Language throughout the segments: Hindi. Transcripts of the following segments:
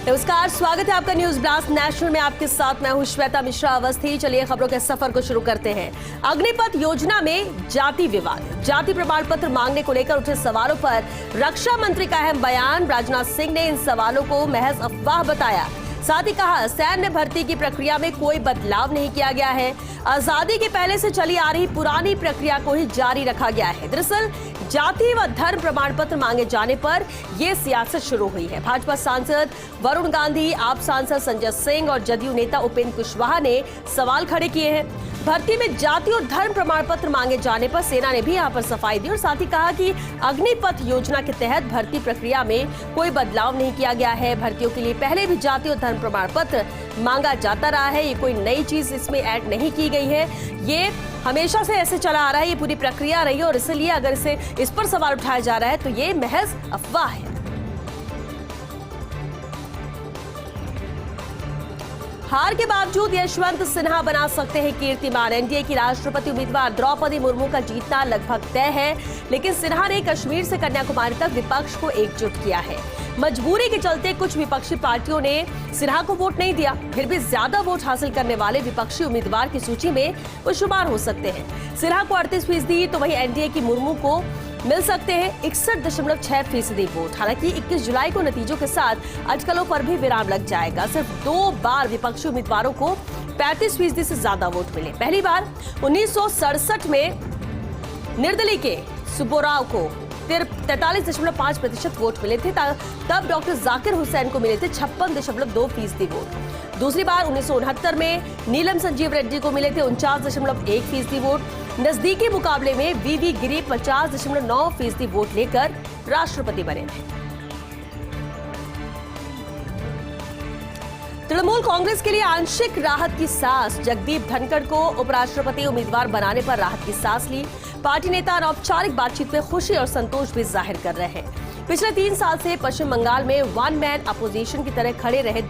नमस्कार, स्वागत है आपका न्यूज ब्लास्ट नेशनल में। आपके साथ मैं हूं श्वेता मिश्रा अवस्थी। चलिए खबरों के सफर को शुरू करते हैं। अग्निपथ योजना में जाति विवाद, जाति प्रमाण पत्र मांगने को लेकर उठे सवालों पर रक्षा मंत्री का अहम बयान। राजनाथ सिंह ने इन सवालों को महज अफवाह बताया। साथ ही कहा, सैन्य भर्ती की प्रक्रिया में कोई बदलाव नहीं किया गया है। आजादी के पहले से चली आ रही पुरानी प्रक्रिया को ही जारी रखा गया है। दरअसल जाति व धर्म प्रमाण पत्र मांगे जाने पर यह सियासत शुरू हुई है। भाजपा सांसद वरुण गांधी, आप सांसद संजय सिंह और जदयू नेता उपेंद्र कुशवाहा ने सवाल खड़े किए हैं। भर्ती में जाति और धर्म प्रमाण पत्र मांगे जाने पर सेना ने भी यहां पर सफाई दी और साथ ही कहा कि अग्निपथ योजना के तहत भर्ती प्रक्रिया में कोई बदलाव नहीं किया गया है। भर्तियों के लिए पहले भी जाति और धर्म प्रमाण पत्र मांगा जाता रहा है। ये कोई नई चीज इसमें ऐड नहीं की गई है। ये हमेशा से ऐसे चला आ रहा है, ये पूरी प्रक्रिया रही है और इसलिए अगर इस पर सवाल उठाया जा रहा है तो ये महज अफवाह है। हार के बावजूद यशवंत सिन्हा बना सकते हैं कीर्तिमान। एनडीए की राष्ट्रपति उम्मीदवार द्रौपदी मुर्मू का जीतना लगभग तय है, लेकिन सिन्हा ने कश्मीर से कन्याकुमारी तक विपक्ष को एकजुट किया है। मजबूरी के चलते कुछ विपक्षी पार्टियों ने सिन्हा को वोट नहीं दिया, फिर भी ज्यादा वोट हासिल करने वाले विपक्षी उम्मीदवार की सूची में वो शुमार हो सकते हैं। सिन्हा को 38%, तो वहीं एनडीए की मुर्मू को मिल सकते हैं 61.6% वोट। हालांकि 21 जुलाई को नतीजों के साथ अटकलों पर भी विराम लग जाएगा। सिर्फ 2 बार विपक्षी उम्मीदवारों को 35% से ज्यादा वोट मिले। पहली बार 1967 में निर्दलीय के सुब्बोराव को 43.5% वोट मिले थे, तब डॉक्टर जाकिर हुसैन को मिले थे 56.2% वोट। दूसरी बार 1969 में नीलम संजीव रेड्डी को मिले थे 49.1% वोट। नजदीकी मुकाबले में वीवी गिरी 50.9% वोट लेकर राष्ट्रपति बने थे। तृणमूल कांग्रेस के लिए आंशिक राहत की सांस। जगदीप धनखड़ को उपराष्ट्रपति उम्मीदवार बनाने पर राहत की सांस ली। पार्टी नेता अनौपचारिक बातचीत में खुशी और संतोष भी जाहिर कर रहे हैं। पिछले 3 साल से पश्चिम बंगाल में वन मैन अपोजिशन की तरह खड़े रहे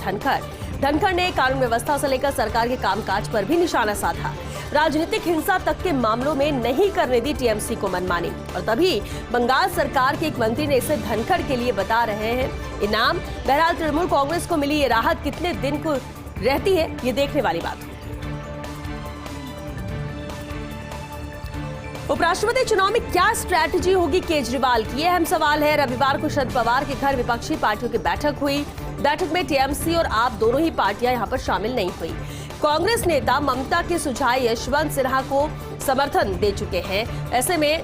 धनखड़ ने कानून व्यवस्था से लेकर सरकार के कामकाज पर भी निशाना साधा। राजनीतिक हिंसा तक के मामलों में नहीं करने दी टीएमसी को मनमानी, और तभी बंगाल सरकार के एक मंत्री ने इसे धनखड़ के लिए बता रहे हैं इनाम। बहरहाल तृणमूल कांग्रेस को मिली ये राहत कितने दिन को रहती है, ये देखने वाली बात है। उपराष्ट्रपति चुनाव में क्या स्ट्रैटेजी होगी केजरीवाल की, यह अहम सवाल है। रविवार को शरद पवार के घर विपक्षी पार्टियों की बैठक हुई। बैठक में टीएमसी और आप दोनों ही पार्टियां यहां पर शामिल नहीं हुई। कांग्रेस नेता ममता के सुझाव यशवंत सिन्हा को समर्थन दे चुके हैं। ऐसे में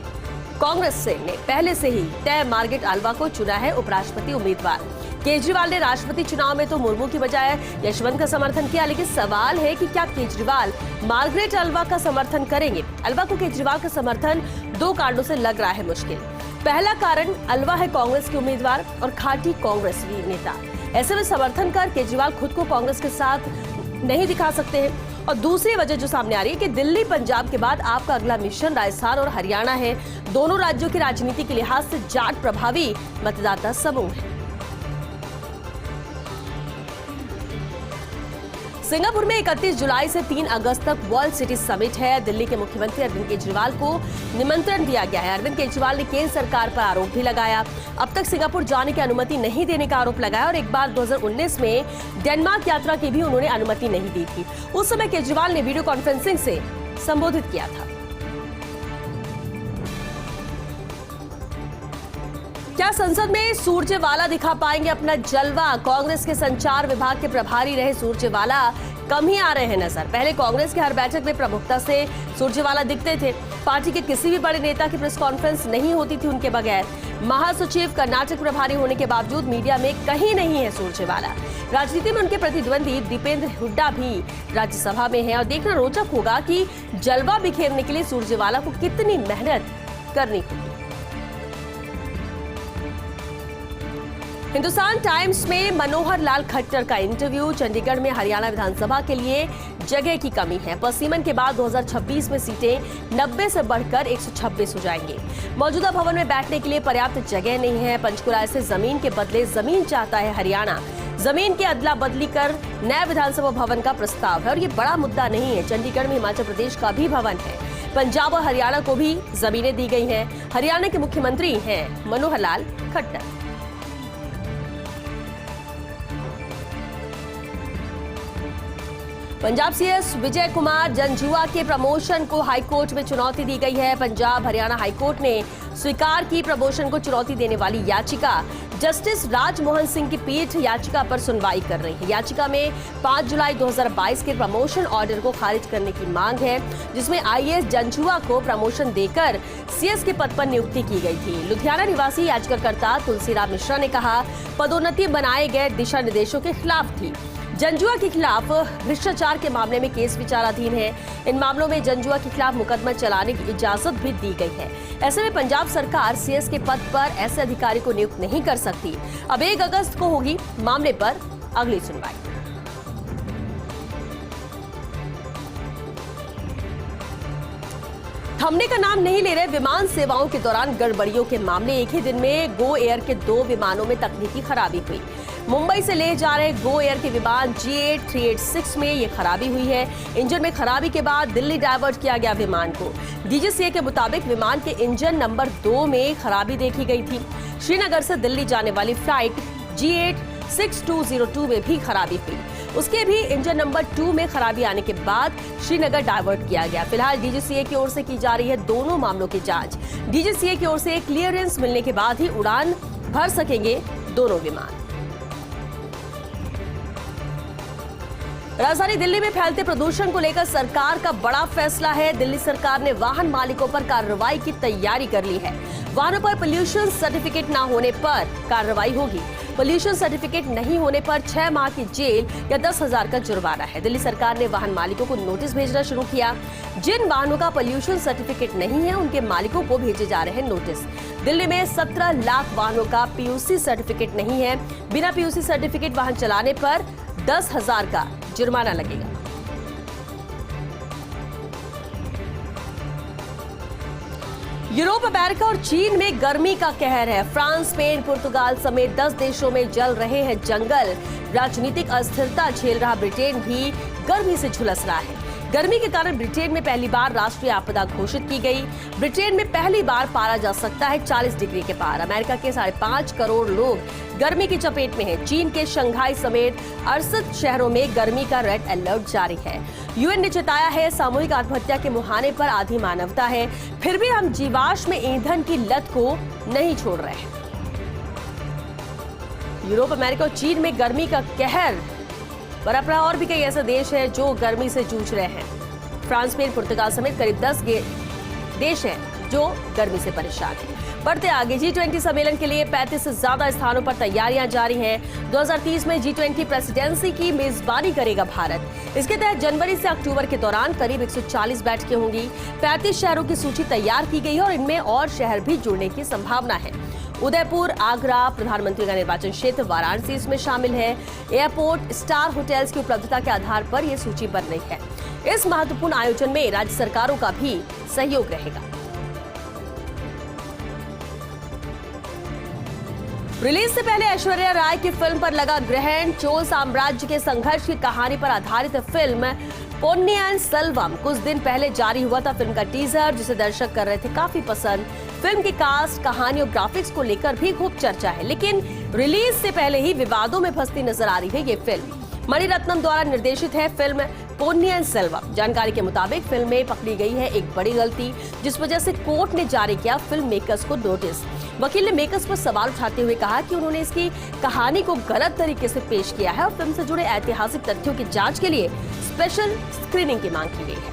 कांग्रेस ने पहले से ही तय मार्गरेट अल्वा को चुना है उपराष्ट्रपति उम्मीदवार। केजरीवाल ने राष्ट्रपति चुनाव में तो मुर्मू की बजाय यशवंत का समर्थन किया, लेकिन सवाल है कि क्या केजरीवाल मार्गरेट अल्वा का समर्थन करेंगे। अल्वा को केजरीवाल का समर्थन 2 कारणों से लग रहा है मुश्किल। पहला कारण, अल्वा है कांग्रेस के उम्मीदवार और खाटी कांग्रेसी नेता। ऐसे में समर्थन कर केजरीवाल खुद को कांग्रेस के साथ नहीं दिखा सकते हैं। और दूसरी वजह जो सामने आ रही है कि दिल्ली पंजाब के बाद आपका अगला मिशन राजस्थान और हरियाणा है। दोनों राज्यों की राजनीति के लिहाज से जाट प्रभावी मतदाता समूह है। सिंगापुर में 31 जुलाई से 3 अगस्त तक वर्ल्ड सिटी समिट है। दिल्ली के मुख्यमंत्री अरविंद केजरीवाल को निमंत्रण दिया गया है। अरविंद केजरीवाल ने केंद्र सरकार पर आरोप भी लगाया। अब तक सिंगापुर जाने की अनुमति नहीं देने का आरोप लगाया और एक बार 2019 में डेनमार्क यात्रा की भी उन्होंने अनुमति नहीं दी थी। उस समय केजरीवाल ने वीडियो कॉन्फ्रेंसिंग से संबोधित किया था। क्या संसद में सुरजेवाला दिखा पाएंगे अपना जलवा। कांग्रेस के संचार विभाग के प्रभारी रहे सुरजेवाला कम ही आ रहे हैं नजर। पहले कांग्रेस के हर बैठक में प्रमुखता से सुरजेवाला दिखते थे। पार्टी के किसी भी बड़े नेता की प्रेस कॉन्फ्रेंस नहीं होती थी उनके बगैर। महासचिव कर्नाटक प्रभारी होने के बावजूद मीडिया में कहीं नहीं है सुरजेवाला। राजनीति में उनके प्रतिद्वंदी दीपेंद्र हुड्डा भी राज्यसभा में है और देखना रोचक होगा कि जलवा बिखेरने के लिए सुरजेवाला को कितनी मेहनत करनी होगी। हिंदुस्तान टाइम्स में मनोहर लाल खट्टर का इंटरव्यू। चंडीगढ़ में हरियाणा विधानसभा के लिए जगह की कमी है। पसीमन के बाद 2026 में सीटें 90 से बढ़कर 126 हो जाएंगी। मौजूदा भवन में बैठने के लिए पर्याप्त जगह नहीं है। पंचकुला से जमीन के बदले जमीन चाहता है हरियाणा। जमीन की अदला बदली कर नया विधानसभा भवन का प्रस्ताव है और ये बड़ा मुद्दा नहीं है। चंडीगढ़ में हिमाचल प्रदेश का भी भवन है। पंजाब और हरियाणा को भी जमीनें दी गई हैं। हरियाणा के मुख्यमंत्री हैं मनोहर लाल खट्टर। पंजाब सीएस विजय कुमार जंजुआ के प्रमोशन को हाईकोर्ट में चुनौती दी गई है। पंजाब हरियाणा हाईकोर्ट ने स्वीकार की प्रमोशन को चुनौती देने वाली याचिका। जस्टिस राजमोहन सिंह की पीठ याचिका पर सुनवाई कर रही है। याचिका में 5 जुलाई 2022 के प्रमोशन ऑर्डर को खारिज करने की मांग है, जिसमें आईएएस जंजुआ को प्रमोशन देकर सीएस के पद पर नियुक्ति की गई थी। लुधियाना निवासी याचिकाकर्ता तुलसीराम मिश्रा ने कहा, पदोन्नति बनाए गए दिशा निर्देशों के खिलाफ थी। जंजुआ के खिलाफ भ्रष्टाचार के मामले में केस विचाराधीन है। इन मामलों में जंजुआ के खिलाफ मुकदमा चलाने की इजाजत भी दी गई है। ऐसे में पंजाब सरकार सीएस के पद पर ऐसे अधिकारी को नियुक्त नहीं कर सकती। अब 1 अगस्त को होगी मामले पर अगली सुनवाई। थमने का नाम नहीं ले रहे विमान सेवाओं के दौरान गड़बड़ियों के मामले। एक ही दिन में गो एयर के 2 विमानों में तकनीकी खराबी हुई। मुंबई से ले जा रहे गो एयर के विमान G8 386 में ये खराबी हुई है। इंजन में खराबी के बाद दिल्ली डायवर्ट किया गया विमान को। DGCA के मुताबिक विमान के इंजन नंबर 2 में खराबी देखी गई थी। श्रीनगर से दिल्ली जाने वाली फ्लाइट G8 6202 में भी खराबी हुई। उसके भी इंजन नंबर 2 में खराबी आने के बाद श्रीनगर डायवर्ट किया गया। फिलहाल DGCA की ओर से की जा रही है दोनों मामलों की जांच। DGCA की ओर से क्लियरेंस मिलने के बाद ही उड़ान भर सकेंगे दोनों विमान। राजधानी दिल्ली में फैलते प्रदूषण को लेकर सरकार का बड़ा फैसला है। दिल्ली सरकार ने वाहन मालिकों पर कार्रवाई की तैयारी कर ली है। वाहनों पर पोल्यूशन सर्टिफिकेट न होने पर कार्रवाई होगी। पोल्यूशन सर्टिफिकेट नहीं होने पर 6 माह की जेल या 10,000 का जुर्माना है। दिल्ली सरकार ने वाहन मालिकों को नोटिस भेजना शुरू किया। जिन वाहनों का पोल्यूशन सर्टिफिकेट नहीं है, उनके मालिकों को भेजे जा रहे हैं नोटिस। दिल्ली में 17 लाख वाहनों का PUC सर्टिफिकेट नहीं है। बिना PUC सर्टिफिकेट वाहन चलाने पर 10,000 का जुर्माना लगेगा। यूरोप, अमेरिका और चीन में गर्मी का कहर है। फ्रांस, स्पेन, पुर्तगाल समेत 10 देशों में जल रहे हैं जंगल। राजनीतिक अस्थिरता झेल रहा ब्रिटेन भी गर्मी से झुलस रहा है। गर्मी के कारण ब्रिटेन में पहली बार राष्ट्रीय आपदा घोषित की गई। ब्रिटेन में पहली बार पारा जा सकता है 40 डिग्री के पार। अमेरिका के 5.5 करोड़ लोग गर्मी की चपेट में हैं। चीन के शंघाई समेत 68 शहरों में गर्मी का रेड अलर्ट जारी है। यूएन ने चेताया है, सामूहिक आत्महत्या के मुहाने पर आधी मानवता है, फिर भी हम जीवाश्म ईंधन की लत को नहीं छोड़ रहे हैं। यूरोप, अमेरिका और चीन में गर्मी का कहर बरप रहा। और भी कई ऐसे देश हैं जो गर्मी से जूझ रहे हैं। फ्रांस, स्पेन, पुर्तगाल समेत करीब 10 देश हैं जो गर्मी से परेशान हैं। बढ़ते आगे, G20 सम्मेलन के लिए 35 से ज्यादा स्थानों पर तैयारियां जारी हैं। 2030 में G20 प्रेसिडेंसी की मेजबानी करेगा भारत। इसके तहत जनवरी से अक्टूबर के दौरान करीब 140 बैठकें होंगी। 35 शहरों की सूची तैयार की गई है और इनमें और शहर भी जुड़ने की संभावना है। उदयपुर, आगरा, प्रधानमंत्री का निर्वाचन क्षेत्र वाराणसी इसमें शामिल है। एयरपोर्ट, स्टार होटल्स की उपलब्धता के आधार पर यह सूची बन रही है। इस महत्वपूर्ण आयोजन में राज्य सरकारों का भी सहयोग रहेगा। रिलीज से पहले ऐश्वर्या राय की फिल्म पर लगा ग्रहण। चोल साम्राज्य के संघर्ष की कहानी पर आधारित फिल्म पोन्नियिन सेल्वम कुछ दिन पहले जारी हुआ था फिल्म का टीजर, जिसे दर्शक कर रहे थे काफी पसंद। फिल्म की कास्ट, कहानी और ग्राफिक्स को लेकर भी खूब चर्चा है, लेकिन रिलीज से पहले ही विवादों में फंसती नजर आ रही है ये फिल्म। मणिरत्नम द्वारा निर्देशित है फिल्म पोन्नियिन सेल्वम। जानकारी के मुताबिक फिल्म में पकड़ी गई है एक बड़ी गलती, जिस वजह से कोर्ट ने जारी किया फिल्म मेकर्स को नोटिस। वकील ने मेकर्स पर सवाल उठाते हुए कहा कि उन्होंने इसकी कहानी को गलत तरीके से पेश किया है और फिल्म से जुड़े ऐतिहासिक तथ्यों की जांच के लिए स्पेशल स्क्रीनिंग की मांग की गई है।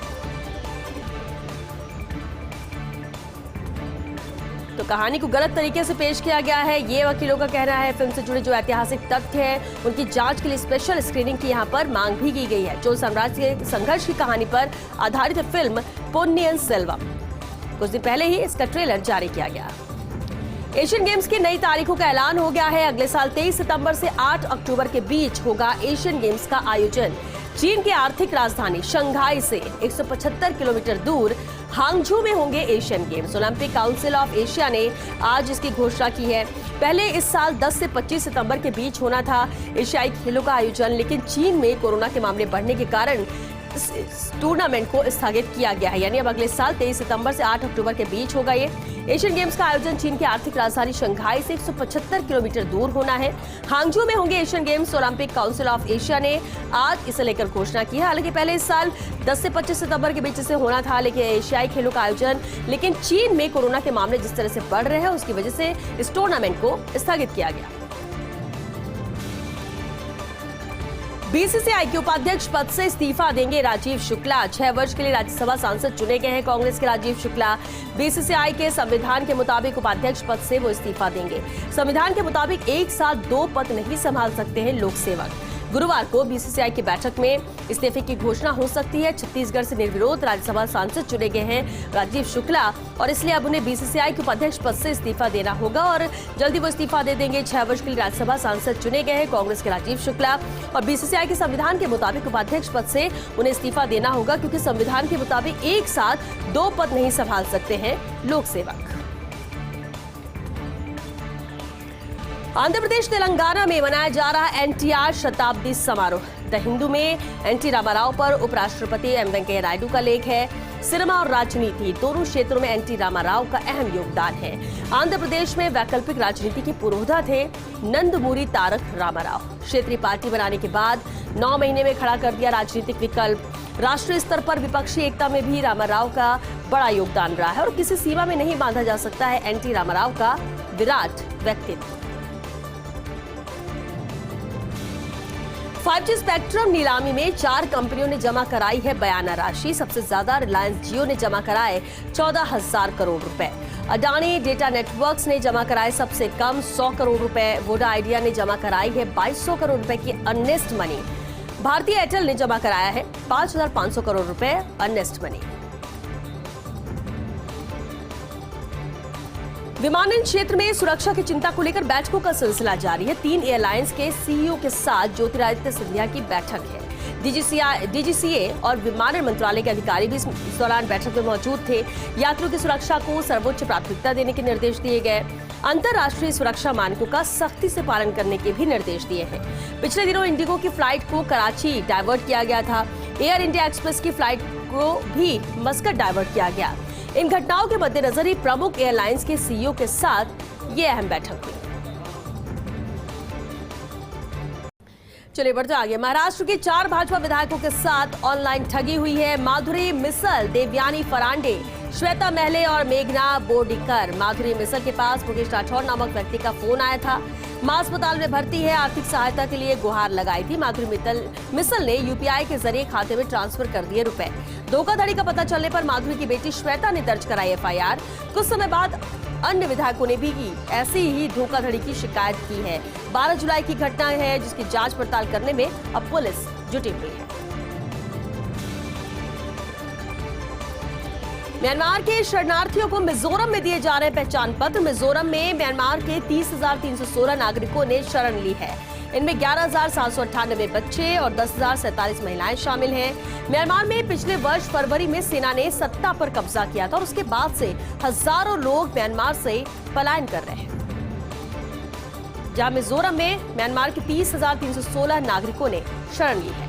तो कहानी को गलत तरीके से पेश किया गया है, ये वकीलों का कहना है। फिल्म से जुड़े जो ऐतिहासिक तथ्य हैं उनकी जांच के लिए स्पेशल स्क्रीनिंग की यहां पर मांग भी की गई है। चोल साम्राज्य के संघर्ष की कहानी पर आधारित फिल्म पोन्नियिन सेल्वम, कुछ दिन पहले ही इसका ट्रेलर जारी किया गया। एशियन गेम्स की नई तारीखों का ऐलान हो गया है। अगले साल 23 सितंबर से 8 अक्टूबर के बीच होगा एशियन गेम्स का आयोजन। चीन की आर्थिक राजधानी शंघाई से 175 किलोमीटर दूर हांगझू में होंगे Asian games. Olympic council of Asia ने आज इसकी घोषणा की है। पहले इस साल 10 से 25 सितंबर के बीच होना था एशियाई खेलों का आयोजन, लेकिन चीन में कोरोना के मामले बढ़ने के कारण इस टूर्नामेंट को स्थगित किया गया है। यानी अब अगले साल 23 सितंबर से 8 अक्टूबर के बीच होगा। ये एशियन गेम्स का आयोजन चीन की आर्थिक राजधानी शंघाई से 175 किलोमीटर दूर होना है। हांगझू में होंगे Asian games. Olympic council of Asia ने आज इसे लेकर घोषणा की है। हालांकि पहले इस साल 10 से 25 सितंबर के बीच इसे होना था, लेकिन एशियाई खेलों का आयोजन चीन में कोरोना के मामले जिस तरह से बढ़ रहे हैं उसकी वजह से इस टूर्नामेंट को स्थगित किया गया। बीसीसीआई के उपाध्यक्ष पद से इस्तीफा देंगे राजीव शुक्ला। 6 वर्ष के लिए राज्यसभा सांसद चुने गए हैं कांग्रेस के राजीव शुक्ला। बीसीसीआई के संविधान के मुताबिक उपाध्यक्ष पद से वो इस्तीफा देंगे। संविधान के मुताबिक एक साथ 2 पद नहीं संभाल सकते हैं लोक सेवक। गुरुवार को बीसीसीआई की बैठक में इस्तीफे की घोषणा हो सकती है। छत्तीसगढ़ से निर्विरोध राज्यसभा सांसद चुने गए हैं राजीव शुक्ला और इसलिए अब उन्हें बीसीसीआई के उपाध्यक्ष पद से इस्तीफा देना होगा और जल्दी वो इस्तीफा दे देंगे। 6 वर्ष के लिए राज्यसभा सांसद चुने गए हैं कांग्रेस के राजीव शुक्ला और बीसीसीआई के संविधान के मुताबिक उपाध्यक्ष पद से उन्हें इस्तीफा देना होगा, क्योंकि संविधान के मुताबिक एक साथ 2 पद नहीं संभाल सकते हैं लोक सेवक। आंध्र प्रदेश तेलंगाना में मनाया जा रहा एनटीआर शताब्दी समारोह। द हिंदू में एनटी रामाराव पर उपराष्ट्रपति एम वेंकैया नायडू का लेख है। सिनेमा और राजनीति दोनों क्षेत्रों में एनटी रामाराव का अहम योगदान है। आंध्र प्रदेश में वैकल्पिक राजनीति के पुरोधा थे नंदमूरी तारक रामाराव। क्षेत्रीय पार्टी बनाने के बाद 9 महीने में खड़ा कर दिया राजनीतिक विकल्प। राष्ट्रीय स्तर पर विपक्षी एकता में भी रामाराव का बड़ा योगदान रहा है और किसी सीमा में नहीं बांधा जा सकता है एनटी रामाराव का विराट व्यक्तित्व। 5G स्पेक्ट्रम नीलामी में 4 कंपनियों ने जमा कराई है बयाना राशि। सबसे ज्यादा रिलायंस जियो ने जमा कराए 14,000 करोड़ रुपए। अडानी डेटा नेटवर्क्स ने जमा कराए सबसे कम 100 करोड़ रुपए। वोडा आइडिया ने जमा कराई है 2200 करोड़ रुपए की अर्नेस्ट मनी। भारतीय एयरटेल ने जमा कराया है 5,500 करोड़ रुपए अर्नेस्ट मनी। विमानन क्षेत्र में सुरक्षा की चिंता को लेकर बैठकों का सिलसिला जारी है। 3 एयरलाइंस के सीईओ के साथ ज्योतिरादित्य सिंधिया की बैठक है। डीजीसीए और विमानन मंत्रालय के अधिकारी भी इस दौरान बैठक में मौजूद थे। यात्रियों की सुरक्षा को सर्वोच्च प्राथमिकता देने के निर्देश दिए गए। अंतर्राष्ट्रीय सुरक्षा मानकों का सख्ती से पालन करने के भी निर्देश दिए हैं। पिछले दिनों इंडिगो की फ्लाइट को कराची डायवर्ट किया गया था। एयर इंडिया एक्सप्रेस की फ्लाइट को भी मस्कट डायवर्ट किया गया। इन घटनाओं के मद्देनजर ही प्रमुख एयरलाइंस के सीईओ के साथ ये अहम बैठक हुई। चलिए बढ़ते आगे। महाराष्ट्र के 4 भाजपा विधायकों के साथ ऑनलाइन ठगी हुई है। माधुरी मिसल, देवयानी फरांडे, श्वेता महले और मेघना बोर्डीकर। माधुरी मिसल के पास मुकेश राठौर नामक व्यक्ति का फोन आया था। मां अस्पताल में भर्ती है, आर्थिक सहायता के लिए गुहार लगाई थी। माधुरी मिसल ने यूपीआई के जरिए खाते में ट्रांसफर कर दिए रुपए। धोखाधड़ी का पता चलने पर माधुरी की बेटी श्वेता ने दर्ज कराई एफआईआर। कुछ समय बाद अन्य विधायकों ने भी ऐसी ही धोखाधड़ी की शिकायत की है। 12 जुलाई की घटना है जिसकी जांच पड़ताल करने में अब पुलिस जुटी हुई है। म्यांमार के शरणार्थियों को मिजोरम में दिए जा रहे पहचान पत्र। मिजोरम में म्यांमार के 30,316 नागरिकों ने शरण ली है। इनमें 11,798 बच्चे और 10,047 महिलाएं शामिल हैं। म्यांमार में पिछले वर्ष फरवरी में सेना ने सत्ता पर कब्जा किया था और उसके बाद से हजारों लोग म्यांमार से पलायन कर रहे हैं। जहां मिजोरम में म्यांमार के 30,316 नागरिकों ने शरण ली है।